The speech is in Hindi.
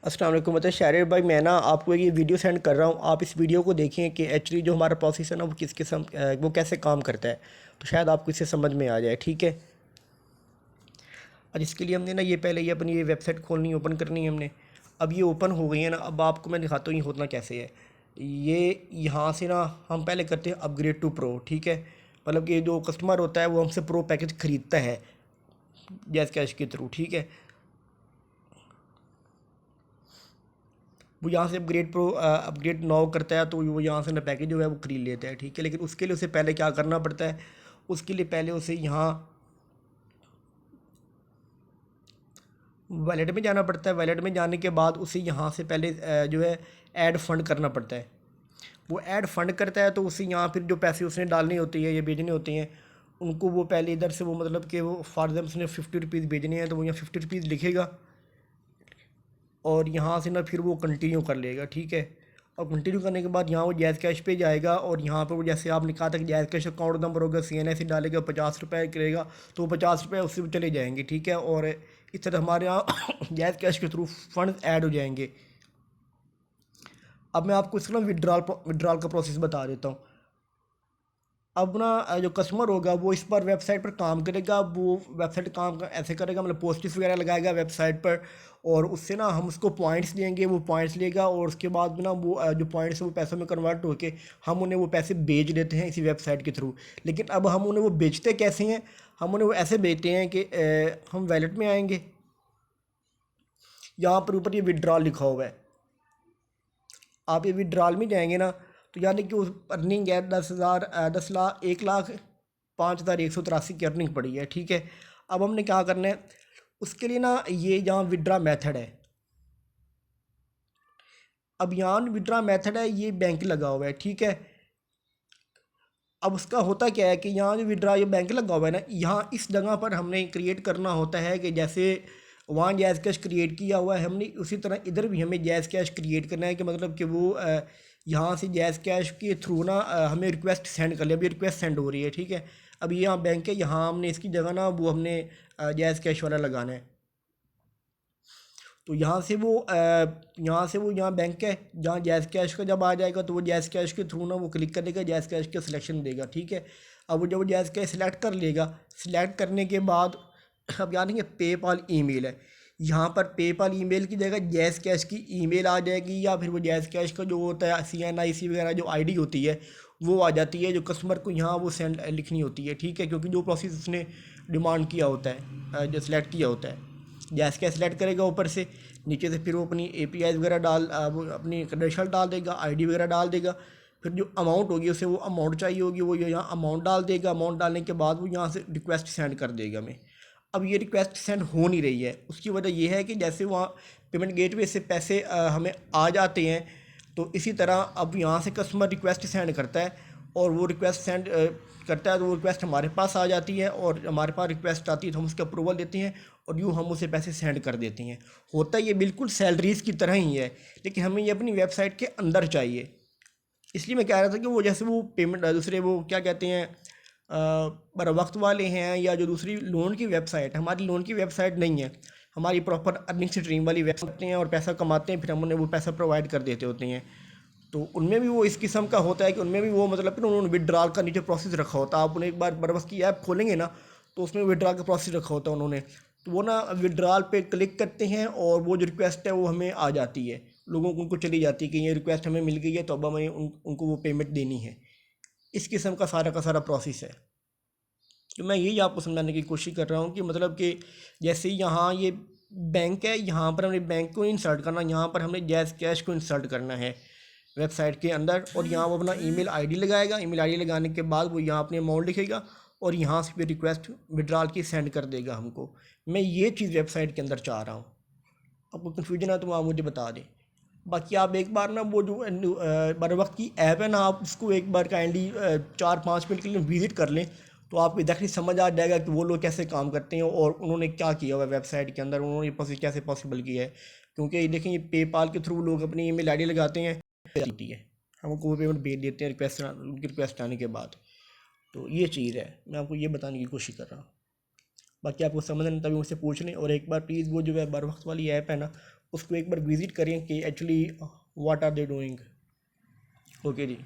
अस्सलाम वालेकुम। मतलब शारिर भाई, मैं ना आपको ये वीडियो सेंड कर रहा हूँ। आप इस वीडियो को देखें कि एक्चुअली जो हमारा प्रोसेस है ना वो किस किस्म वो कैसे काम करता है, तो शायद आपको इससे समझ में आ जाए। ठीक है। और इसके लिए हमने ना ये पहले ये अपनी ये वेबसाइट खोलनी है, ओपन करनी है हमने। अब ये ओपन हो गई है ना, अब आपको मैं दिखाता हूँ ये होना कैसे है। ये यहाँ से ना हम पहले करते हैं अपग्रेड टू प्रो। ठीक है। मतलब कि जो कस्टमर होता है वो हमसे प्रो पैकेज ख़रीदता है जैस कैश के थ्रू। ठीक है। वो यहाँ से अपग्रेड नाउ करता है, तो वो यहाँ से ना पैकेज जो है वो खरीद लेता है। ठीक है। लेकिन उसके लिए उसे पहले क्या करना पड़ता है, उसके लिए पहले उसे यहाँ वैलेट में जाना पड़ता है। वैलेट में जाने के बाद उसे यहाँ से पहले जो है ऐड फंड करना पड़ता है। वो ऐड फंड करता है तो उसे यहाँ फिर जो पैसे उसने डालनी होती है या भेजने होते हैं उनको वो पहले इधर से वो मतलब कि वो फॉर एग्जाम्पल उसने 50 रुपीज़ भेजने हैं तो वो यहाँ 50 रुपीज़ लिखेगा और यहाँ से ना फिर वो कंटिन्यू कर लेगा। ठीक है। और कंटिन्यू करने के बाद यहाँ वो जैज़ कैश पे जाएगा और यहाँ पर वो जैसे आपने कहा था कि जैज़ कैश अकाउंट नंबर होगा, CNS डालेगा, 50 रुपये करेगा तो वो 50 रुपये उससे चले जाएंगे। ठीक है। और इस तरह हमारे यहाँ जैज़ कैश के थ्रू फंड ऐड हो जाएंगे। अब मैं आपको इसका ना विड्रॉल का प्रोसेस बता देता हूँ। अब ना जो कस्टमर होगा वो इस पर वेबसाइट पर काम करेगा। वो वेबसाइट ऐसे करेगा, मतलब पोस्ट्स वगैरह लगाएगा वेबसाइट पर और उससे ना हम उसको पॉइंट्स देंगे। वो पॉइंट्स लेगा और उसके बाद में ना वो जो पॉइंट्स है वो पैसों में कन्वर्ट होके हम उन्हें वो पैसे बेच देते हैं इसी वेबसाइट के थ्रू। लेकिन अब हम उन्हें वो बेचते कैसे हैं, हम उन्हें वो ऐसे बेचते हैं कि हम वैलेट में आएंगे, यहाँ पर ऊपर ये विड्रॉल लिखा हुआ है। आप ये विड्रॉल में जाएंगे ना तो यानी कि उस अर्निंग है 10,000 10 लाख 1,05,183 की अर्निंग पड़ी है। ठीक है। अब हमने क्या करना है, उसके लिए ना ये यहाँ विड्रा मेथड है। अब यहाँ विड्रा मेथड है, ये बैंक लगा हुआ है। ठीक है। अब उसका होता क्या है कि यहाँ जो विड्रा ये बैंक लगा हुआ है ना, यहाँ इस जगह पर हमने क्रिएट करना होता है कि जैसे वहाँ जैज़ कैश क्रिएट किया हुआ है हमने, उसी तरह इधर भी हमें जैज़ कैश क्रिएट करना है कि मतलब कि वो यहाँ से जैज़ कैश के थ्रू ना हमें रिक्वेस्ट सेंड कर लिया। अभी रिक्वेस्ट सेंड हो रही है। ठीक है। अब ये यहाँ बैंक है, यहाँ हमने इसकी जगह ना वो हमने जैज़ कैश वाला लगाना है। तो यहाँ बैंक है, जहाँ जैज़ कैश का जब आ जाएगा तो वो जैज़ कैश के थ्रू ना वो क्लिक करेगा, जैज़ कैश का सिलेक्शन देगा। ठीक है। अब वो जब वो जैज़ कैश सिलेक्ट कर लेगा, सिलेक्ट करने के बाद अब यानी कि पेपाल ईमेल है, यहाँ पर पेपाल ईमेल की जगह जैज़ कैश की ईमेल आ जाएगी या फिर वो जैज़ कैश का जो होता है CNIC वगैरह जो आईडी होती है वो आ जाती है, जो कस्टमर को यहाँ वो सेंड लिखनी होती है। ठीक है। क्योंकि जो प्रोसेस उसने डिमांड किया होता है, जो सिलेक्ट किया होता है, जैस क्या सिलेक्ट करेगा ऊपर से, नीचे से फिर वो अपनी API वगैरह वो अपनी क्रेडेंशियल डाल देगा, ID वगैरह डाल देगा। फिर जो अमाउंट होगी उसे वो अमाउंट चाहिए होगी, वो यहाँ अमाउंट डाल देगा। अमाउंट डालने के बाद वो यहाँ से रिक्वेस्ट सेंड कर देगा हमें। अब ये रिक्वेस्ट सेंड हो नहीं रही है, उसकी वजह ये है कि जैसे वहाँ पेमेंट गेटवे से पैसे हमें आ जाते हैं, तो इसी तरह अब यहाँ से कस्टमर रिक्वेस्ट सेंड करता है और वो रिक्वेस्ट सेंड करता है तो वो रिक्वेस्ट हमारे पास आ जाती है और हमारे पास रिक्वेस्ट आती है तो हम उसके अप्रूवल देते हैं और यूँ हम उसे पैसे सेंड कर देते हैं। होता ये बिल्कुल सैलरीज़ की तरह ही है, लेकिन हमें ये अपनी वेबसाइट के अंदर चाहिए। इसलिए मैं कह रहा था कि वो जैसे वो पेमेंट दूसरे वो क्या कहते हैं बर वक्त वाले हैं, या जो दूसरी लोन की वेबसाइट, हमारी लोन की वेबसाइट नहीं है, हमारी प्रॉपर अर्निंग स्ट्रीम वाली वेबसाइट होते हैं और पैसा कमाते हैं, फिर हम उन्हें वो पैसा प्रोवाइड कर देते होते हैं। तो उनमें भी वो इस किस्म का होता है कि उनमें भी वो मतलब कि उन्होंने विड्रॉल का नीचे प्रोसेस रखा होता है। आप उन्हें एक बार बरबस की ऐप खोलेंगे ना तो उसमें विड्रॉल का प्रोसेस रखा होता है उन्होंने। तो वो ना विड्रॉल पे क्लिक करते हैं और वो जो रिक्वेस्ट है वो हमें आ जाती है, लोगों को उनको चली जाती है कि ये रिक्वेस्ट हमें मिल गई है तो अब हमें उनको वो पेमेंट देनी है। इस किस्म का सारा प्रोसेस है। तो मैं यही आपको समझाने की कोशिश कर रहा हूँ कि मतलब कि जैसे यहाँ ये बैंक है, यहाँ पर हमने बैंक को इंसर्ट करना, यहाँ पर हमने जैज़ कैश को इंसर्ट करना है वेबसाइट के अंदर, और यहाँ वो अपना ईमेल आईडी लगाएगा। ईमेल आईडी लगाने के बाद वो यहाँ अपने अमाउंट लिखेगा और यहाँ से फिर रिक्वेस्ट विड्रॉल की सेंड कर देगा हमको। मैं ये चीज़ वेबसाइट के अंदर चाह रहा हूँ। आपको कन्फ्यूजन है तो आप मुझे बता दें। बाकी आप एक बार ना वो जो बर वक्त की ऐप है ना, आप उसको एक बार काइंडली 4-5 मिनट के लिए विज़िट कर लें तो आपको एग्जैक्टली समझ आ जाएगा कि वो लोग कैसे काम करते हैं और उन्होंने क्या किया हुआ है वेबसाइट के अंदर, उन्होंने ये कैसे पॉसिबल किया है। क्योंकि देखिए ये पेपाल के थ्रू लोग अपनी ईमेल आईडी लगाते हैं, होती है, हमको वो पेमेंट भेज देते हैं रिक्वेस्ट, उनकी रिक्वेस्ट आने के बाद। तो ये चीज़ है, मैं आपको ये बताने की कोशिश कर रहा हूँ। बाकी आपको समझ नहीं तभी मुझसे पूछ लें। और एक बार प्लीज़ वो जो है बर वक्त वाली ऐप है ना उसको एक बार विज़िट करें कि actually what are they doing. Okay ji.